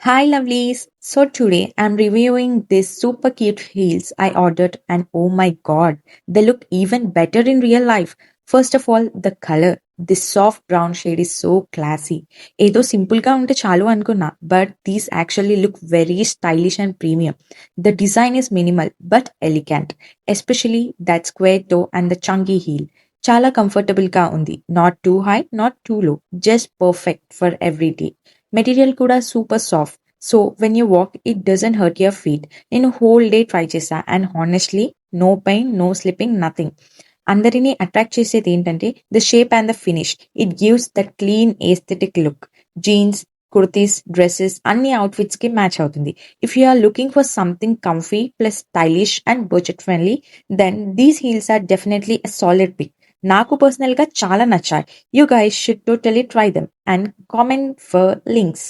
Hi lovelies. So today I'm reviewing these super cute heels I ordered and oh my god, they look even better in real life. First of all, the color. This soft brown shade is so classy. ఏదో simple గా ఉంటే చాలు అనుకున్నా but these actually look very stylish and premium. The design is minimal but elegant, especially that square toe and the chunky heel. చాలా comfortable గా ఉంది. Not too high, not too low, just perfect for every day. Material కూడా super soft. So when you walk it doesn't hurt your feet. నేను whole day try చేశా and honestly no pain, no slipping, nothing. అందరినీ attract చేసేది ఏంటంటే the shape and the finish. It gives that clean aesthetic look. Jeans, kurtis, dresses అన్ని outfits కి match అవుతుంది. If you are looking for something comfy plus stylish and budget friendly, then these heels are definitely a solid pick. నాకు personal గా చాలా నచ్చాయి. You guys should totally try them and comment for links.